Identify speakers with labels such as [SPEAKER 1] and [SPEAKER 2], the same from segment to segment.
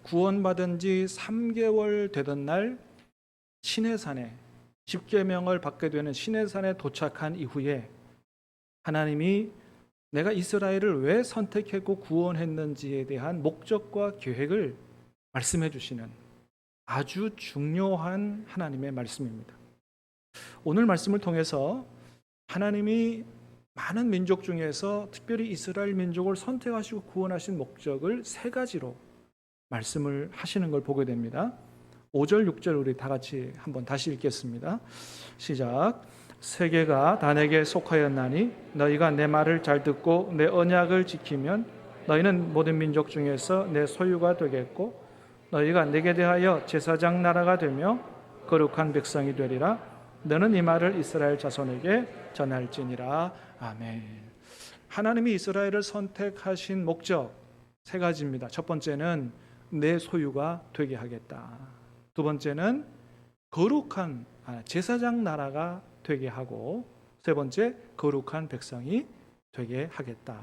[SPEAKER 1] 구원받은 지 3개월 되던 날 시내산에 십계명을 받게 되는 시내산에 도착한 이후에 하나님이 내가 이스라엘을 왜 선택했고 구원했는지에 대한 목적과 계획을 말씀해 주시는 아주 중요한 하나님의 말씀입니다. 오늘 말씀을 통해서 하나님이 많은 민족 중에서 특별히 이스라엘 민족을 선택하시고 구원하신 목적을 3가지로 말씀을 하시는 걸 보게 됩니다. 5절, 6절 우리 다 같이 한번 다시 읽겠습니다. 시작. 세계가 다 내게 속하였나니 너희가 내 말을 잘 듣고 내 언약을 지키면 너희는 모든 민족 중에서 내 소유가 되겠고 너희가 내게 대하여 제사장 나라가 되며 거룩한 백성이 되리라. 너는 이 말을 이스라엘 자손에게 전할지니라. 아멘. 하나님이 이스라엘을 선택하신 목적 3가지입니다. 첫 번째는 내 소유가 되게 하겠다. 두 번째는 거룩한 제사장 나라가 되게 하고, 세 번째 거룩한 백성이 되게 하겠다.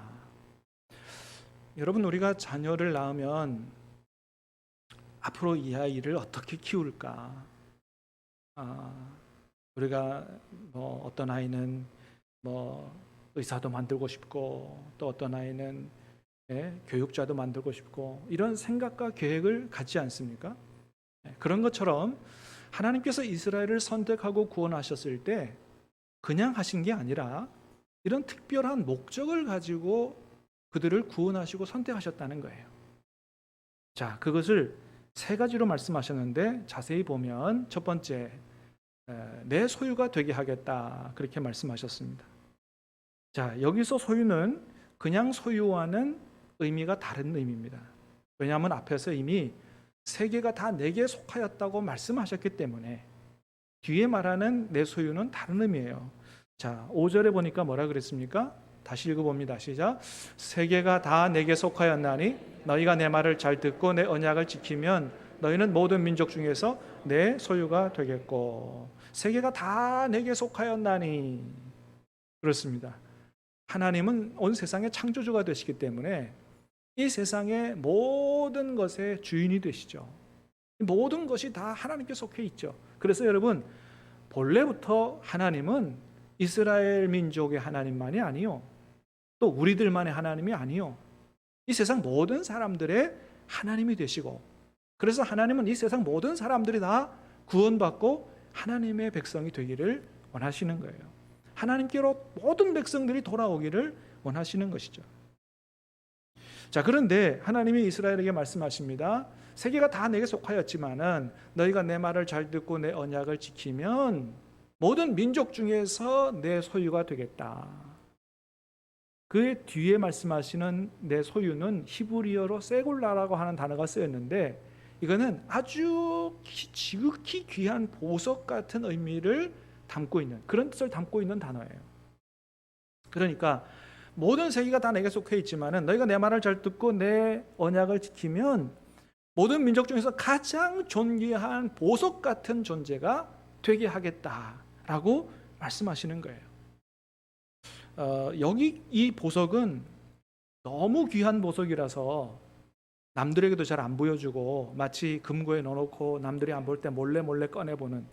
[SPEAKER 1] 여러분, 우리가 자녀를 낳으면 앞으로 이 아이를 어떻게 키울까? 우리가 어떤 아이는 의사도 만들고 싶고, 또 어떤 아이는 교육자도 만들고 싶고, 이런 생각과 계획을 갖지 않습니까? 그런 것처럼 하나님께서 이스라엘을 선택하고 구원하셨을 때 그냥 하신 게 아니라 이런 특별한 목적을 가지고 그들을 구원하시고 선택하셨다는 거예요. 자, 그것을 3가지로 말씀하셨는데 자세히 보면 첫 번째, 내 소유가 되게 하겠다, 그렇게 말씀하셨습니다. 자, 여기서 소유는 그냥 소유와는 의미가 다른 의미입니다. 왜냐하면 앞에서 이미 세계가 다 내게 속하였다고 말씀하셨기 때문에 뒤에 말하는 내 소유는 다른 의미예요. 자, 5절에 보니까 뭐라 그랬습니까? 다시 읽어봅니다. 시작. 세계가 다 내게 속하였나니 너희가 내 말을 잘 듣고 내 언약을 지키면 너희는 모든 민족 중에서 내 소유가 되겠고. 세계가 다 내게 속하였나니. 그렇습니다. 하나님은 온 세상의 창조주가 되시기 때문에 이 세상의 모든 것의 주인이 되시죠. 모든 것이 다 하나님께 속해 있죠. 그래서 여러분, 본래부터 하나님은 이스라엘 민족의 하나님만이 아니요, 또 우리들만의 하나님이 아니요, 이 세상 모든 사람들의 하나님이 되시고, 그래서 하나님은 이 세상 모든 사람들이 다 구원받고 하나님의 백성이 되기를 원하시는 거예요. 하나님께로 모든 백성들이 돌아오기를 원하시는 것이죠. 자, 그런데 하나님이 이스라엘에게 말씀하십니다. 세계가 다 내게 속하였지만은 너희가 내 말을 잘 듣고 내 언약을 지키면 모든 민족 중에서 내 소유가 되겠다. 그 뒤에 말씀하시는 내 소유는 히브리어로 세골라라고 하는 단어가 쓰였는데, 이거는 아주 지극히 귀한 보석 같은 의미를 담고 있는, 그런 뜻을 담고 있는 단어예요. 그러니까 모든 세계가 다 내게 속해 있지만은 너희가 내 말을 잘 듣고 내 언약을 지키면 모든 민족 중에서 가장 존귀한 보석 같은 존재가 되게 하겠다라고 말씀하시는 거예요. 여기 이 보석은 너무 귀한 보석이라서 남들에게도 잘 안 보여주고 마치 금고에 넣어놓고 남들이 안 볼 때 몰래 꺼내보는,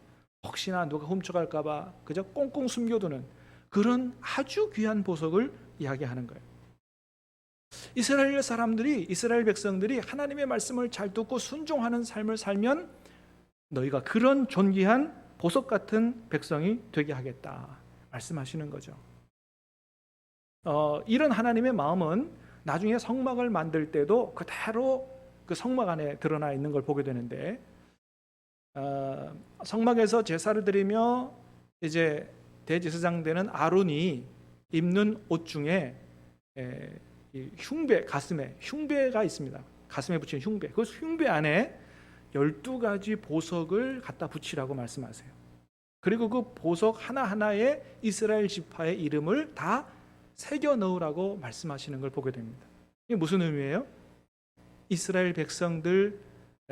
[SPEAKER 1] 혹시나 누가 훔쳐갈까 봐 그저 꽁꽁 숨겨두는 그런 아주 귀한 보석을 이야기하는 거예요. 이스라엘 사람들이, 이스라엘 백성들이 하나님의 말씀을 잘 듣고 순종하는 삶을 살면 너희가 그런 존귀한 보석 같은 백성이 되게 하겠다 말씀하시는 거죠. 이런 하나님의 마음은 나중에 성막을 만들 때도 그대로 그 성막 안에 드러나 있는 걸 보게 되는데, 성막에서 제사를 드리며 이제 대제사장 되는 아론이 입는 옷 중에 흉배, 가슴에 흉배가 있습니다. 가슴에 붙인 흉배. 그 흉배 안에 12가지 보석을 갖다 붙이라고 말씀하세요. 그리고 그 보석 하나하나에 이스라엘 지파의 이름을 다 새겨 넣으라고 말씀하시는 걸 보게 됩니다. 이게 무슨 의미예요? 이스라엘 백성들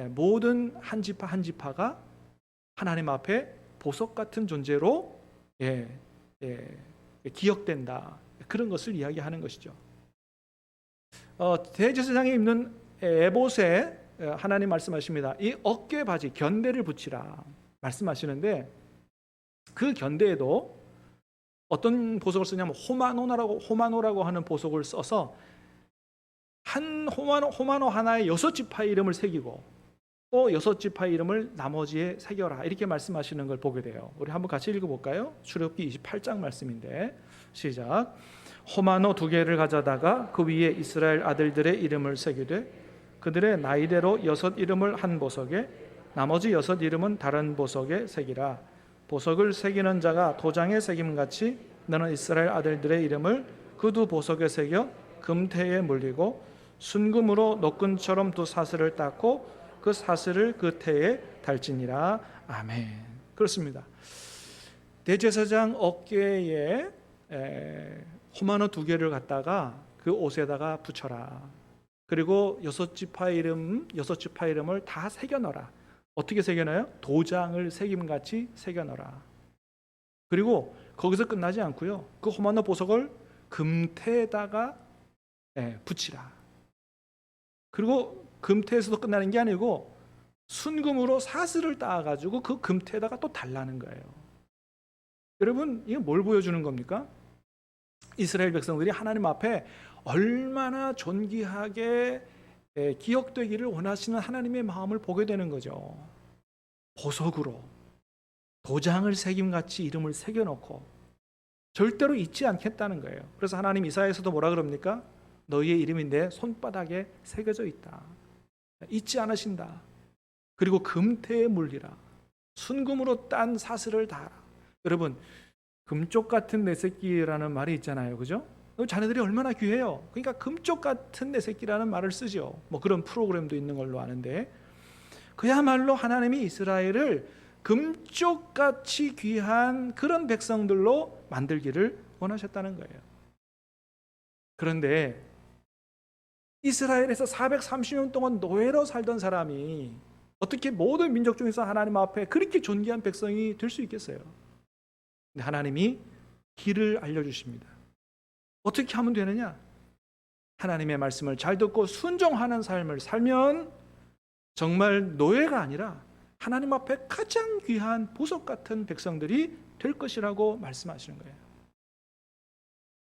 [SPEAKER 1] 모든 한 지파 한 지파가 하나님 앞에 보석 같은 존재로 기억된다, 그런 것을 이야기하는 것이죠. 대제사장이 입는 에봇에 하나님 말씀하십니다. 이 어깨 바지 견대를 붙이라 말씀하시는데, 그 견대에도 어떤 보석을 쓰냐면 호마노라고 하는 보석을 써서 한 호마노 하나에 6지파의 이름을 새기고 또 6지파의 이름을 나머지에 새겨라, 이렇게 말씀하시는 걸 보게 돼요. 우리 한번 같이 읽어볼까요? 출애굽기 28장 말씀인데, 시작. 호마노 2개를 가져다가 그 위에 이스라엘 아들들의 이름을 새기되 그들의 나이대로 6 이름을 한 보석에 나머지 6 이름은 다른 보석에 새기라. 보석을 새기는 자가 도장에 새김같이 너는 이스라엘 아들들의 이름을 그 2 보석에 새겨 금태에 물리고 순금으로 노끈처럼 2 사슬을 닦고 그 사슬을 그 태에 달지니라. 아멘. 그렇습니다. 대제사장 어깨에 호마노 2개를 갖다가 그 옷에다가 붙여라. 그리고 6지파 이름을 다 새겨 넣어라. 어떻게 새겨 넣어요? 도장을 새김같이 새겨 넣어라. 그리고 거기서 끝나지 않고요, 그 호마노 보석을 금태에다가 붙이라. 그리고 금태에서도 끝나는 게 아니고 순금으로 사슬을 따가지고 그 금태에다가 또 달라는 거예요. 여러분, 이게 뭘 보여주는 겁니까? 이스라엘 백성들이 하나님 앞에 얼마나 존귀하게 기억되기를 원하시는 하나님의 마음을 보게 되는 거죠. 보석으로 도장을 새김같이 이름을 새겨놓고 절대로 잊지 않겠다는 거예요. 그래서 하나님 이사야에서도 뭐라 그럽니까? 너희의 이름이 내 손바닥에 새겨져 있다. 잊지 않으신다. 그리고 금태에 물리라. 순금으로 딴 사슬을 달아. 여러분, 금쪽 같은 내 새끼라는 말이 있잖아요, 그죠? 자네들이 얼마나 귀해요. 그러니까 금쪽 같은 내 새끼라는 말을 쓰죠. 뭐 그런 프로그램도 있는 걸로 아는데, 그야말로 하나님이 이스라엘을 금쪽같이 귀한 그런 백성들로 만들기를 원하셨다는 거예요. 그런데 이스라엘에서 430년 동안 노예로 살던 사람이 어떻게 모든 민족 중에서 하나님 앞에 그렇게 존귀한 백성이 될 수 있겠어요? 근데 하나님이 길을 알려주십니다. 어떻게 하면 되느냐? 하나님의 말씀을 잘 듣고 순종하는 삶을 살면 정말 노예가 아니라 하나님 앞에 가장 귀한 보석 같은 백성들이 될 것이라고 말씀하시는 거예요.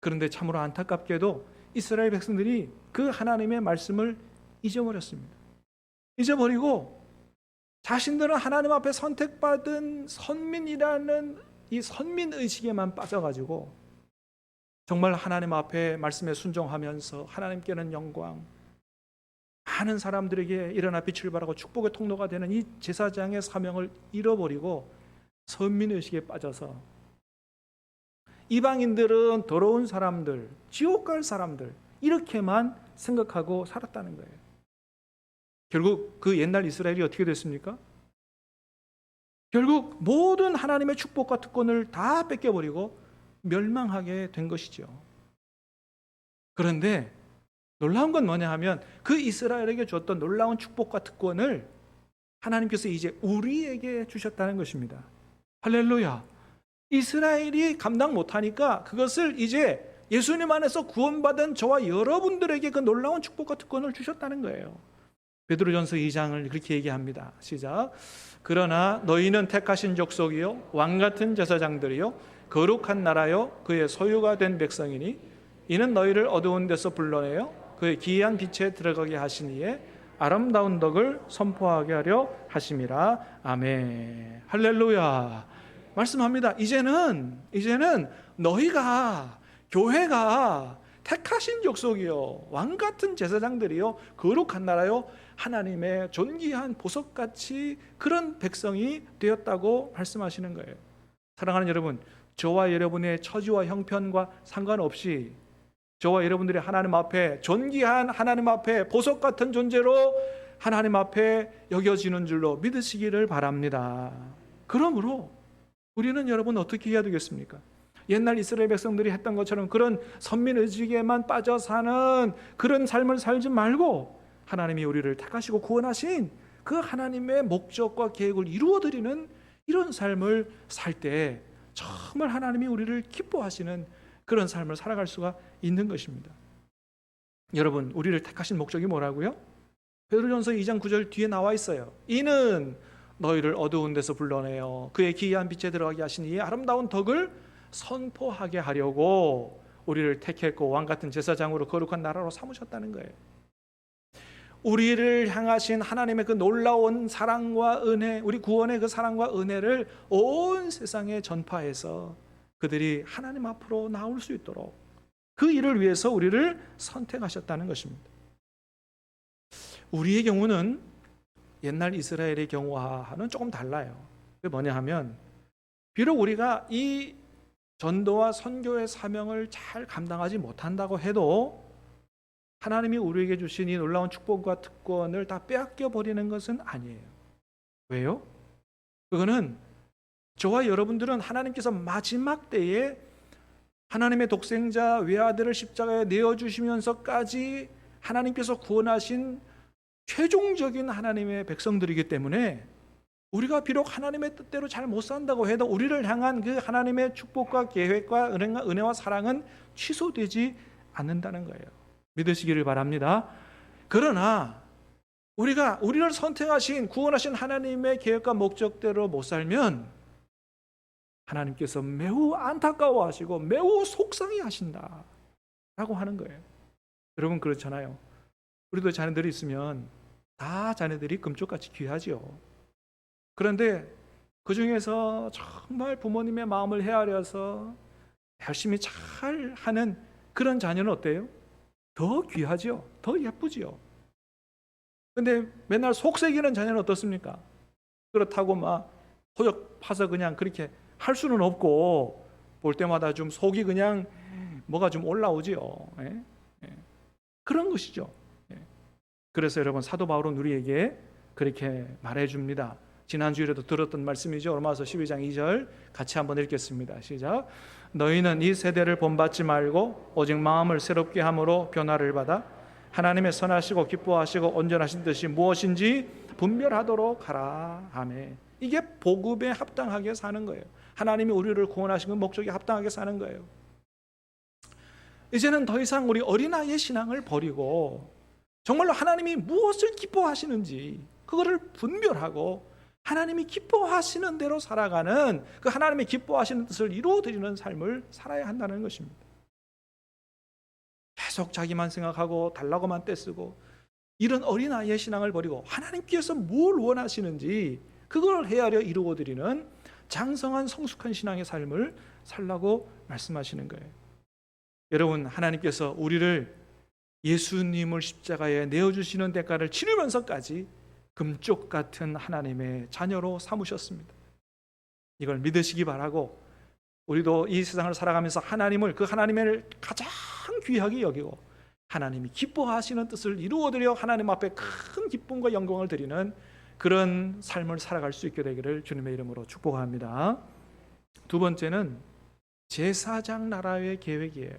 [SPEAKER 1] 그런데 참으로 안타깝게도 이스라엘 백성들이 그 하나님의 말씀을 잊어버렸습니다. 잊어버리고 자신들은 하나님 앞에 선택받은 선민이라는 이 선민의식에만 빠져가지고 정말 하나님 앞에 말씀에 순종하면서 하나님께는 영광, 많은 사람들에게 일어나 빛을 발하고 축복의 통로가 되는 이 제사장의 사명을 잃어버리고 선민의식에 빠져서 이방인들은 더러운 사람들, 지옥 갈 사람들, 이렇게만 생각하고 살았다는 거예요. 결국 그 옛날 이스라엘이 어떻게 됐습니까? 결국 모든 하나님의 축복과 특권을 다 뺏겨버리고 멸망하게 된 것이죠. 그런데 놀라운 건 뭐냐 하면 그 이스라엘에게 줬던 놀라운 축복과 특권을 하나님께서 이제 우리에게 주셨다는 것입니다. 할렐루야. 이스라엘이 감당 못하니까 그것을 이제 예수님 안에서 구원받은 저와 여러분들에게 그 놀라운 축복과 특권을 주셨다는 거예요. 베드로전서 2장을 그렇게 얘기합니다. 시작. 그러나 너희는 택하신 족속이요 왕같은 제사장들이요 거룩한 나라요 그의 소유가 된 백성이니 이는 너희를 어두운 데서 불러내어 그의 기이한 빛에 들어가게 하시니에 아름다운 덕을 선포하게 하려 하심이라. 아멘. 할렐루야. 말씀합니다. 이제는 너희가, 교회가 택하신 족속이요 왕같은 제사장들이요 거룩한 나라요 하나님의 존귀한 보석같이 그런 백성이 되었다고 말씀하시는 거예요. 사랑하는 여러분, 저와 여러분의 처지와 형편과 상관없이 저와 여러분들이 하나님 앞에 존귀한 하나님 앞에 보석 같은 존재로 하나님 앞에 여겨지는 줄로 믿으시기를 바랍니다. 그러므로 우리는 여러분 어떻게 해야 되겠습니까? 옛날 이스라엘 백성들이 했던 것처럼 그런 선민의식에만 빠져 사는 그런 삶을 살지 말고 하나님이 우리를 택하시고 구원하신 그 하나님의 목적과 계획을 이루어드리는 이런 삶을 살 때 정말 하나님이 우리를 기뻐하시는 그런 삶을 살아갈 수가 있는 것입니다. 여러분, 우리를 택하신 목적이 뭐라고요? 베드로전서 2장 9절 뒤에 나와 있어요. 이는 너희를 어두운 데서 불러내어 그의 기이한 빛에 들어가게 하신 이의 아름다운 덕을 선포하게 하려고 우리를 택했고 왕같은 제사장으로 거룩한 나라로 삼으셨다는 거예요. 우리를 향하신 하나님의 그 놀라운 사랑과 은혜, 우리 구원의 그 사랑과 은혜를 온 세상에 전파해서 그들이 하나님 앞으로 나올 수 있도록 그 일을 위해서 우리를 선택하셨다는 것입니다. 우리의 경우는 옛날 이스라엘의 경우와는 조금 달라요. 그게 뭐냐 하면 비록 우리가 이 전도와 선교의 사명을 잘 감당하지 못한다고 해도 하나님이 우리에게 주신 이 놀라운 축복과 특권을 다 빼앗겨 버리는 것은 아니에요. 왜요? 그거는 저와 여러분들은 하나님께서 마지막 때에 하나님의 독생자 외아들을 십자가에 내어주시면서까지 하나님께서 구원하신 최종적인 하나님의 백성들이기 때문에 우리가 비록 하나님의 뜻대로 잘 못 산다고 해도 우리를 향한 그 하나님의 축복과 계획과 은혜와 사랑은 취소되지 않는다는 거예요. 믿으시기를 바랍니다. 그러나 우리를 선택하신 구원하신 하나님의 계획과 목적대로 못 살면 하나님께서 매우 안타까워하시고 매우 속상해하신다 라고 하는 거예요. 여러분 그렇잖아요. 우리도 자녀들이 있으면 다 자녀들이 금쪽같이 귀하지요. 그런데 그 중에서 정말 부모님의 마음을 헤아려서 열심히 잘 하는 그런 자녀는 어때요? 더 귀하지요. 더 예쁘지요. 근데 맨날 속색이는 자녀는 어떻습니까? 그렇다고 막 호적 파서 그냥 그렇게 할 수는 없고 볼 때마다 좀 속이 그냥 뭐가 좀 올라오지요. 예? 예. 그런 것이죠. 예. 그래서 여러분 사도 바울은 우리에게 그렇게 말해줍니다. 지난주에도 들었던 말씀이죠. 로마서 12장 2절 같이 한번 읽겠습니다. 시작. 너희는 이 세대를 본받지 말고 오직 마음을 새롭게 함으로 변화를 받아 하나님의 선하시고 기뻐하시고 온전하신 뜻이 무엇인지 분별하도록 하라. 아멘. 이게 복음에 합당하게 사는 거예요. 하나님이 우리를 구원하신 그 목적에 합당하게 사는 거예요. 이제는 더 이상 우리 어린아이의 신앙을 버리고 정말로 하나님이 무엇을 기뻐하시는지 그거를 분별하고 하나님이 기뻐하시는 대로 살아가는 그 하나님의 기뻐하시는 뜻을 이루어드리는 삶을 살아야 한다는 것입니다. 계속 자기만 생각하고 달라고만 떼쓰고 이런 어린아이의 신앙을 버리고 하나님께서 뭘 원하시는지 그걸 헤아려 이루어드리는 장성한 성숙한 신앙의 삶을 살라고 말씀하시는 거예요. 여러분 하나님께서 우리를 예수님을 십자가에 내어주시는 대가를 치르면서까지 금쪽 같은 하나님의 자녀로 삼으셨습니다. 이걸 믿으시기 바라고 우리도 이 세상을 살아가면서 하나님을 그 하나님을 가장 귀하게 여기고 하나님이 기뻐하시는 뜻을 이루어드려 하나님 앞에 큰 기쁨과 영광을 드리는 그런 삶을 살아갈 수 있게 되기를 주님의 이름으로 축복합니다. 두 번째는 제사장 나라의 계획이에요.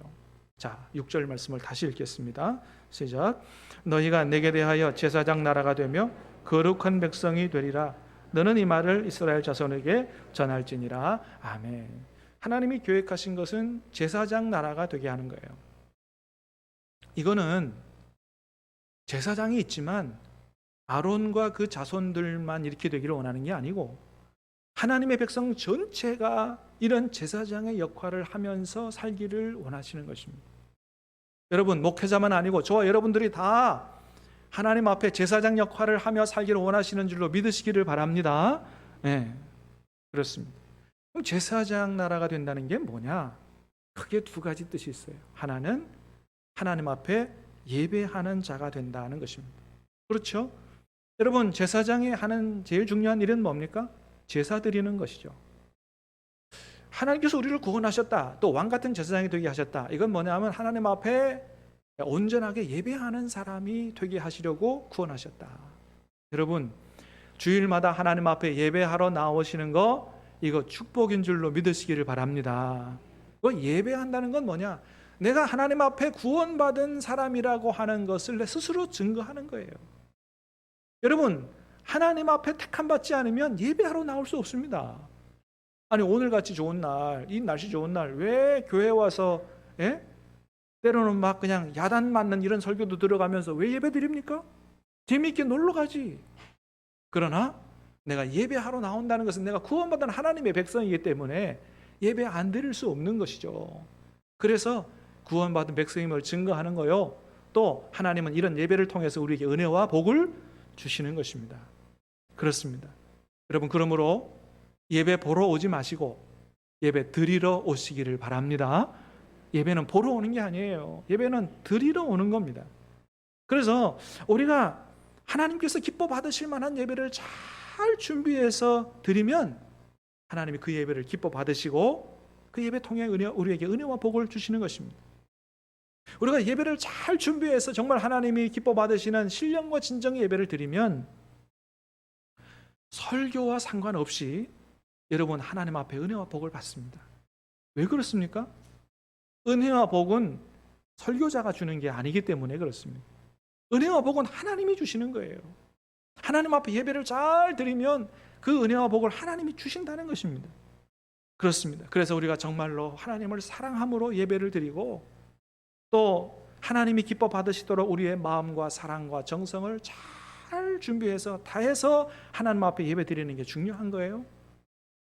[SPEAKER 1] 자, 6절 말씀을 다시 읽겠습니다. 시작. 너희가 내게 대하여 제사장 나라가 되며 거룩한 백성이 되리라. 너는 이 말을 이스라엘 자손에게 전할지니라. 아멘. 하나님이 계획하신 것은 제사장 나라가 되게 하는 거예요. 이거는 제사장이 있지만 아론과 그 자손들만 이렇게 되기를 원하는 게 아니고 하나님의 백성 전체가 이런 제사장의 역할을 하면서 살기를 원하시는 것입니다. 여러분 목회자만 아니고 저와 여러분들이 다 하나님 앞에 제사장 역할을 하며 살기를 원하시는 줄로 믿으시기를 바랍니다. 네, 그렇습니다. 그럼 제사장 나라가 된다는 게 뭐냐? 크게 두 가지 뜻이 있어요. 하나는 하나님 앞에 예배하는 자가 된다는 것입니다. 그렇죠? 여러분 제사장이 하는 제일 중요한 일은 뭡니까? 제사 드리는 것이죠. 하나님께서 우리를 구원하셨다. 또 왕같은 제사장이 되게 하셨다. 이건 뭐냐 하면 하나님 앞에 온전하게 예배하는 사람이 되게 하시려고 구원하셨다. 여러분 주일마다 하나님 앞에 예배하러 나오시는 거 이거 축복인 줄로 믿으시기를 바랍니다. 예배한다는 건 뭐냐? 내가 하나님 앞에 구원받은 사람이라고 하는 것을 내 스스로 증거하는 거예요. 여러분 하나님 앞에 택함받지 않으면 예배하러 나올 수 없습니다. 아니 오늘같이 좋은 날, 이 날씨 좋은 날 왜 교회 와서 때로는 막 그냥 야단 맞는 이런 설교도 들어가면서 왜 예배 드립니까? 재미있게 놀러 가지. 그러나 내가 예배하러 나온다는 것은 내가 구원받은 하나님의 백성이기 때문에 예배 안 드릴 수 없는 것이죠. 그래서 구원받은 백성임을 증거하는 거요. 또 하나님은 이런 예배를 통해서 우리에게 은혜와 복을 주시는 것입니다. 그렇습니다. 여러분, 그러므로 예배 보러 오지 마시고 예배 드리러 오시기를 바랍니다. 예배는 보러 오는 게 아니에요. 예배는 드리러 오는 겁니다. 그래서 우리가 하나님께서 기뻐 받으실 만한 예배를 잘 준비해서 드리면 하나님이 그 예배를 기뻐 받으시고 그 예배 통해 우리에게 은혜와 복을 주시는 것입니다. 우리가 예배를 잘 준비해서 정말 하나님이 기뻐 받으시는 신령과 진정의 예배를 드리면 설교와 상관없이 여러분 하나님 앞에 은혜와 복을 받습니다. 왜 그렇습니까? 은혜와 복은 설교자가 주는 게 아니기 때문에 그렇습니다. 은혜와 복은 하나님이 주시는 거예요. 하나님 앞에 예배를 잘 드리면 그 은혜와 복을 하나님이 주신다는 것입니다. 그렇습니다. 그래서 우리가 정말로 하나님을 사랑함으로 예배를 드리고 또 하나님이 기뻐 받으시도록 우리의 마음과 사랑과 정성을 잘 준비해서 다해서 하나님 앞에 예배 드리는 게 중요한 거예요.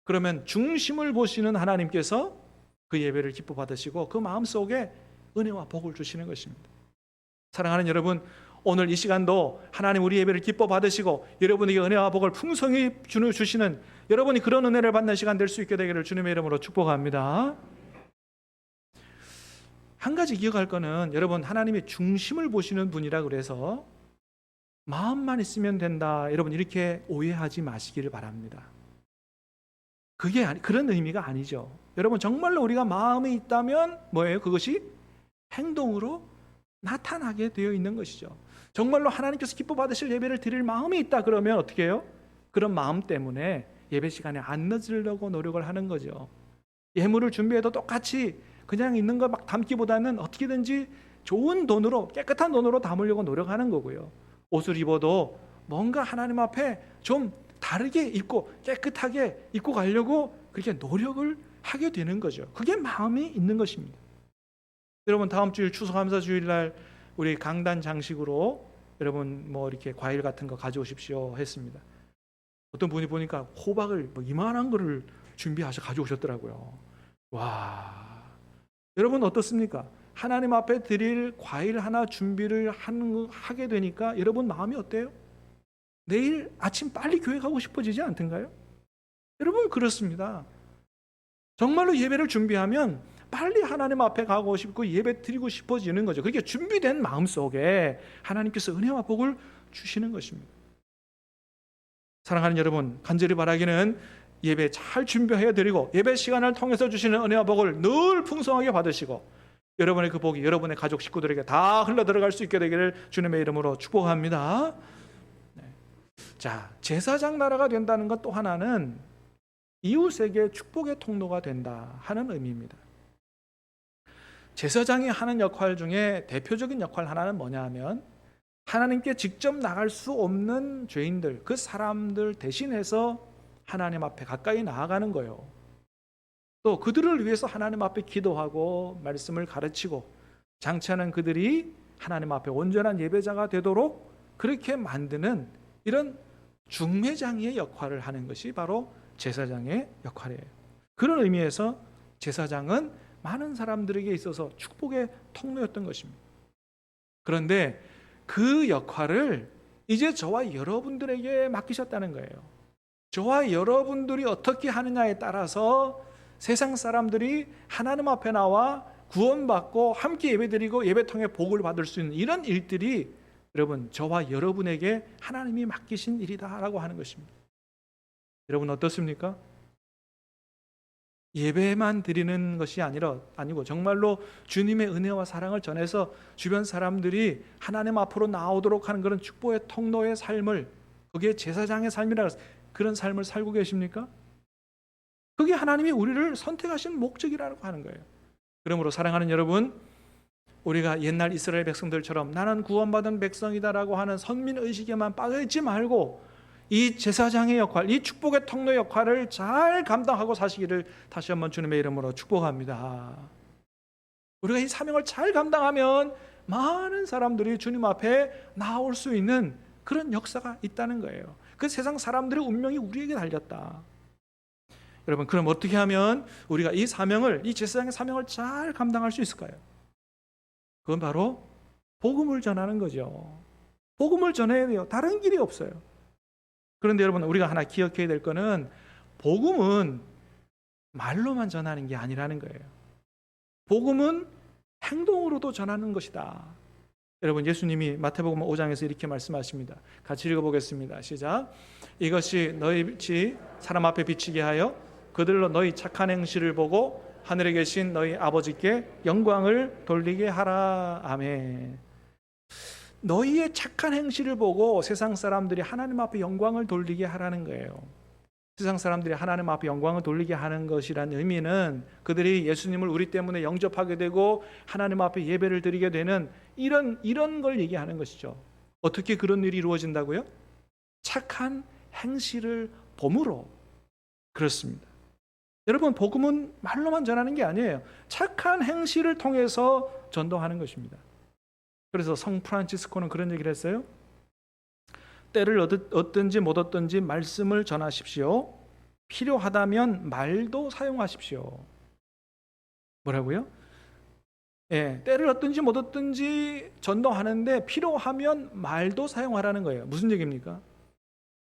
[SPEAKER 1] 그러면 중심을 보시는 하나님께서 그 예배를 기뻐 받으시고 그 마음속에 은혜와 복을 주시는 것입니다. 사랑하는 여러분, 오늘 이 시간도 하나님 우리 예배를 기뻐 받으시고 여러분에게 은혜와 복을 풍성히 주시는 여러분이 그런 은혜를 받는 시간 될 수 있게 되기를 주님의 이름으로 축복합니다. 한 가지 기억할 거는 여러분 하나님의 중심을 보시는 분이라 그래서 마음만 있으면 된다, 여러분 이렇게 오해하지 마시기를 바랍니다. 그런 의미가 아니죠. 여러분 정말로 우리가 마음이 있다면 뭐예요? 그것이 행동으로 나타나게 되어 있는 것이죠. 정말로 하나님께서 기뻐 받으실 예배를 드릴 마음이 있다 그러면 어떻게 해요? 그런 마음 때문에 예배 시간에 안 늦으려고 노력을 하는 거죠. 예물을 준비해도 똑같이 그냥 있는 거 막 담기보다는 어떻게든지 좋은 돈으로, 깨끗한 돈으로 담으려고 노력하는 거고요. 옷을 입어도 뭔가 하나님 앞에 좀 다르게 입고 깨끗하게 입고 가려고 그렇게 노력을 하게 되는 거죠. 그게 마음이 있는 것입니다. 여러분 다음 주일 추수감사 주일날 우리 강단 장식으로 여러분 뭐 이렇게 과일 같은 거 가져오십시오 했습니다. 어떤 분이 보니까 호박을 뭐 이만한 거를 준비하셔 가져오셨더라고요. 와, 여러분 어떻습니까? 하나님 앞에 드릴 과일 하나 준비를 하게 되니까 여러분 마음이 어때요? 내일 아침 빨리 교회 가고 싶어지지 않던가요? 여러분 그렇습니다. 정말로 예배를 준비하면 빨리 하나님 앞에 가고 싶고 예배 드리고 싶어지는 거죠. 그렇게 준비된 마음속에 하나님께서 은혜와 복을 주시는 것입니다. 사랑하는 여러분, 간절히 바라기는 예배 잘 준비해 드리고 예배 시간을 통해서 주시는 은혜와 복을 늘 풍성하게 받으시고 여러분의 그 복이 여러분의 가족 식구들에게 다 흘러 들어갈 수 있게 되기를 주님의 이름으로 축복합니다. 자, 제사장 나라가 된다는 것 또 하나는 이웃에게 축복의 통로가 된다 하는 의미입니다. 제사장이 하는 역할 중에 대표적인 역할 하나는 뭐냐 하면 하나님께 직접 나갈 수 없는 죄인들, 그 사람들 대신해서 하나님 앞에 가까이 나아가는 거예요. 또 그들을 위해서 하나님 앞에 기도하고 말씀을 가르치고 장차는 그들이 하나님 앞에 온전한 예배자가 되도록 그렇게 만드는 이런 중매장의 역할을 하는 것이 바로 제사장의 역할이에요. 그런 의미에서 제사장은 많은 사람들에게 있어서 축복의 통로였던 것입니다. 그런데 그 역할을 이제 저와 여러분들에게 맡기셨다는 거예요. 저와 여러분들이 어떻게 하느냐에 따라서 세상 사람들이 하나님 앞에 나와 구원받고 함께 예배드리고 예배 통해 복을 받을 수 있는 이런 일들이 여러분 저와 여러분에게 하나님이 맡기신 일이다라고 하는 것입니다. 여러분 어떻습니까? 예배만 드리는 것이 아니고 정말로 주님의 은혜와 사랑을 전해서 주변 사람들이 하나님 앞으로 나오도록 하는 그런 축복의 통로의 삶을, 그게 제사장의 삶이라 그런 삶을 살고 계십니까? 그게 하나님이 우리를 선택하신 목적이라고 하는 거예요. 그러므로 사랑하는 여러분, 우리가 옛날 이스라엘 백성들처럼 나는 구원받은 백성이다라고 하는 선민의식에만 빠져있지 말고 이 제사장의 역할, 이 축복의 통로 역할을 잘 감당하고 사시기를 다시 한번 주님의 이름으로 축복합니다. 우리가 이 사명을 잘 감당하면 많은 사람들이 주님 앞에 나올 수 있는 그런 역사가 있다는 거예요. 그 세상 사람들의 운명이 우리에게 달렸다. 여러분, 그럼 어떻게 하면 우리가 이 사명을, 이 제사장의 사명을 잘 감당할 수 있을까요? 그건 바로 복음을 전하는 거죠. 복음을 전해야 돼요. 다른 길이 없어요. 그런데 여러분, 우리가 하나 기억해야 될 거는 복음은 말로만 전하는 게 아니라는 거예요. 복음은 행동으로도 전하는 것이다. 여러분, 예수님이 마태복음 5장에서 이렇게 말씀하십니다. 같이 읽어보겠습니다. 시작. 이것이 너희 빛이 사람 앞에 비치게 하여 그들로 너희 착한 행실을 보고 하늘에 계신 너희 아버지께 영광을 돌리게 하라. 아멘. 너희의 착한 행실을 보고 세상 사람들이 하나님 앞에 영광을 돌리게 하라는 거예요. 세상 사람들이 하나님 앞에 영광을 돌리게 하는 것이란 의미는 그들이 예수님을 우리 때문에 영접하게 되고 하나님 앞에 예배를 드리게 되는 이런 걸 얘기하는 것이죠. 어떻게 그런 일이 이루어진다고요? 착한 행실을 봄으로. 그렇습니다. 여러분, 복음은 말로만 전하는 게 아니에요. 착한 행실을 통해서 전도하는 것입니다. 그래서 성 프란치스코는 그런 얘기를 했어요. 때를 얻든지 못 얻든지 말씀을 전하십시오. 필요하다면 말도 사용하십시오. 뭐라고요? 때를 얻든지 못 얻든지 전도하는데 필요하면 말도 사용하라는 거예요. 무슨 얘기입니까?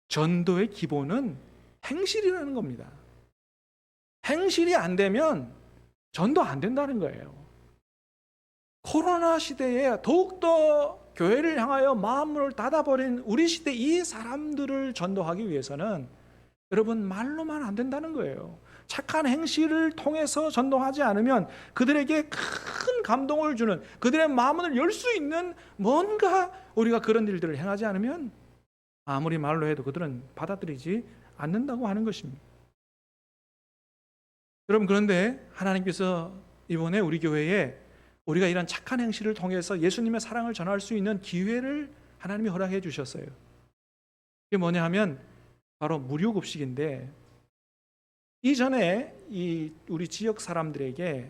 [SPEAKER 1] 전도의 기본은 행실이라는 겁니다. 행실이 안 되면 전도 안 된다는 거예요. 코로나 시대에 더욱더 교회를 향하여 마음을 닫아버린 우리 시대 이 사람들을 전도하기 위해서는 여러분, 말로만 안 된다는 거예요. 착한 행실을 통해서 전도하지 않으면 그들에게 큰 감동을 주는, 그들의 마음을 열 수 있는 뭔가 우리가 그런 일들을 행하지 않으면 아무리 말로 해도 그들은 받아들이지 않는다고 하는 것입니다. 여러분, 그런데 하나님께서 이번에 우리 교회에 우리가 이런 착한 행실을 통해서 예수님의 사랑을 전할 수 있는 기회를 하나님이 허락해 주셨어요. 이게 뭐냐 하면 바로 무료급식인데, 이전에 우리 지역 사람들에게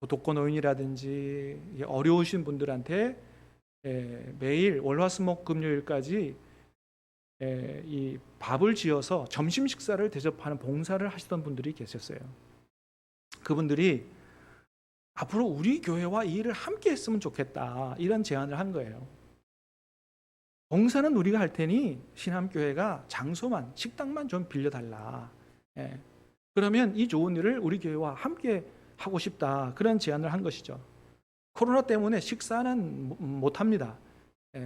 [SPEAKER 1] 독거노인이라든지 어려우신 분들한테 매일 월화수목금요일까지 이 밥을 지어서 점심 식사를 대접하는 봉사를 하시던 분들이 계셨어요. 그분들이 앞으로 우리 교회와 이 일을 함께 했으면 좋겠다, 이런 제안을 한 거예요. 봉사는 우리가 할 테니 신함교회가 장소만, 식당만 좀 빌려달라. 그러면 이 좋은 일을 우리 교회와 함께 하고 싶다, 그런 제안을 한 것이죠. 코로나 때문에 식사는 못합니다.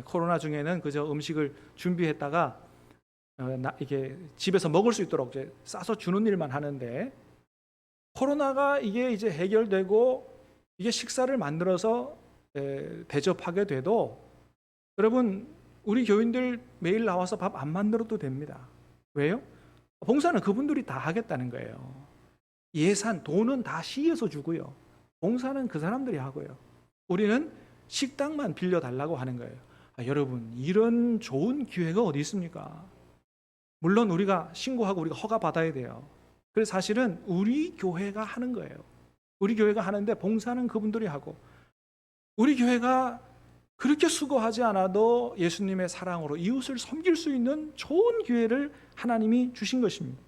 [SPEAKER 1] 코로나 중에는 그저 음식을 준비했다가 이게 집에서 먹을 수 있도록 이제 싸서 주는 일만 하는데, 코로나가 이게 이제 해결되고 이게 식사를 만들어서 대접하게 돼도 여러분, 우리 교인들 매일 나와서 밥 안 만들어도 됩니다. 왜요? 봉사는 그분들이 다 하겠다는 거예요. 예산, 돈은 다 시에서 주고요. 봉사는 그 사람들이 하고요. 우리는 식당만 빌려달라고 하는 거예요. 여러분, 이런 좋은 기회가 어디 있습니까? 물론 우리가 신고하고 우리가 허가 받아야 돼요. 그래서 사실은 우리 교회가 하는 거예요. 우리 교회가 하는데 봉사는 그분들이 하고, 우리 교회가 그렇게 수고하지 않아도 예수님의 사랑으로 이웃을 섬길 수 있는 좋은 기회를 하나님이 주신 것입니다.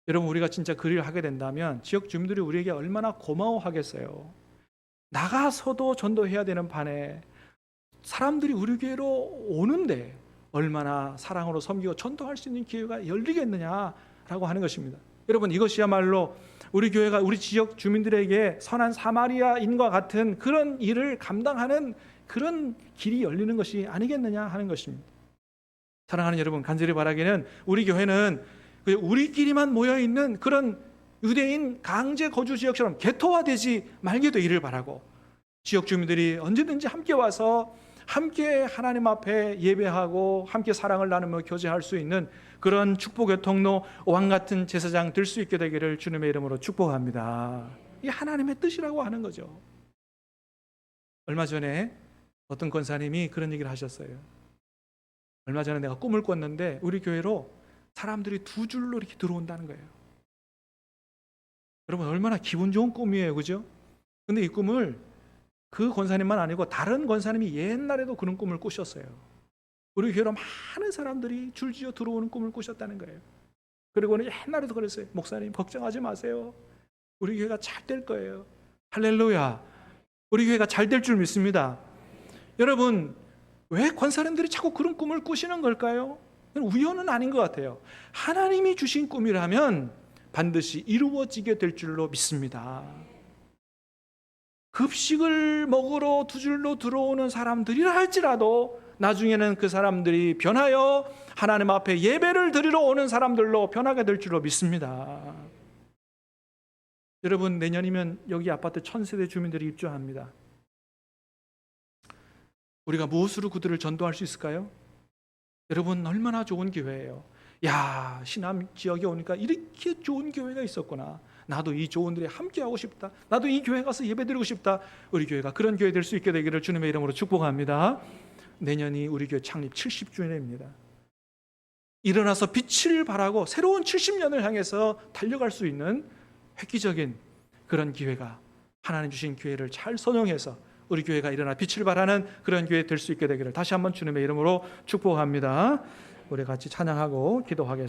[SPEAKER 1] 여러분, 우리가 진짜 그 일을 하게 된다면 지역 주민들이 우리에게 얼마나 고마워하겠어요. 나가서도 전도해야 되는 판에 사람들이 우리 교회로 오는데 얼마나 사랑으로 섬기고 전도할 수 있는 기회가 열리겠느냐라고 하는 것입니다. 여러분, 이것이야말로 우리 교회가 우리 지역 주민들에게 선한 사마리아인과 같은 그런 일을 감당하는 그런 길이 열리는 것이 아니겠느냐 하는 것입니다. 사랑하는 여러분, 간절히 바라기는 우리 교회는 우리끼리만 모여있는 그런 유대인 강제 거주 지역처럼 개토화되지 말게 되기를 바라고, 지역 주민들이 언제든지 함께 와서 함께 하나님 앞에 예배하고 함께 사랑을 나누며 교제할 수 있는 그런 축복의 통로, 왕 같은 제사장 될 수 있게 되기를 주님의 이름으로 축복합니다. 이게 하나님의 뜻이라고 하는 거죠. 얼마 전에 어떤 권사님이 그런 얘기를 하셨어요. 얼마 전에 내가 꿈을 꿨는데 우리 교회로 사람들이 두 줄로 이렇게 들어온다는 거예요. 여러분, 얼마나 기분 좋은 꿈이에요, 그죠? 근데 이 꿈을 그 권사님만 아니고 다른 권사님이 옛날에도 그런 꿈을 꾸셨어요. 우리 교회로 많은 사람들이 줄지어 들어오는 꿈을 꾸셨다는 거예요. 그리고는 옛날에도 그랬어요. 목사님 걱정하지 마세요. 우리 교회가 잘 될 거예요. 할렐루야. 우리 교회가 잘 될 줄 믿습니다. 여러분, 왜 권사님들이 자꾸 그런 꿈을 꾸시는 걸까요? 우연은 아닌 것 같아요. 하나님이 주신 꿈이라면 반드시 이루어지게 될 줄로 믿습니다. 급식을 먹으러 두 줄로 들어오는 사람들이라 할지라도 나중에는 그 사람들이 변하여 하나님 앞에 예배를 드리러 오는 사람들로 변하게 될 줄로 믿습니다. 여러분, 내년이면 여기 아파트 1000세대 주민들이 입주합니다. 우리가 무엇으로 그들을 전도할 수 있을까요? 여러분, 얼마나 좋은 기회예요. 야, 신암 지역에 오니까 이렇게 좋은 교회가 있었구나. 나도 이 좋은 일에 함께하고 싶다. 나도 이 교회 가서 예배드리고 싶다. 우리 교회가 그런 교회 될 수 있게 되기를 주님의 이름으로 축복합니다. 내년이 우리 교회 창립 70주년입니다. 일어나서 빛을 발하고 새로운 70년을 향해서 달려갈 수 있는 획기적인 그런 기회가, 하나님 주신 기회를 잘 선용해서 우리 교회가 일어나 빛을 발하는 그런 교회 될 수 있게 되기를 다시 한번 주님의 이름으로 축복합니다. 우리 같이 찬양하고 기도하겠습니다.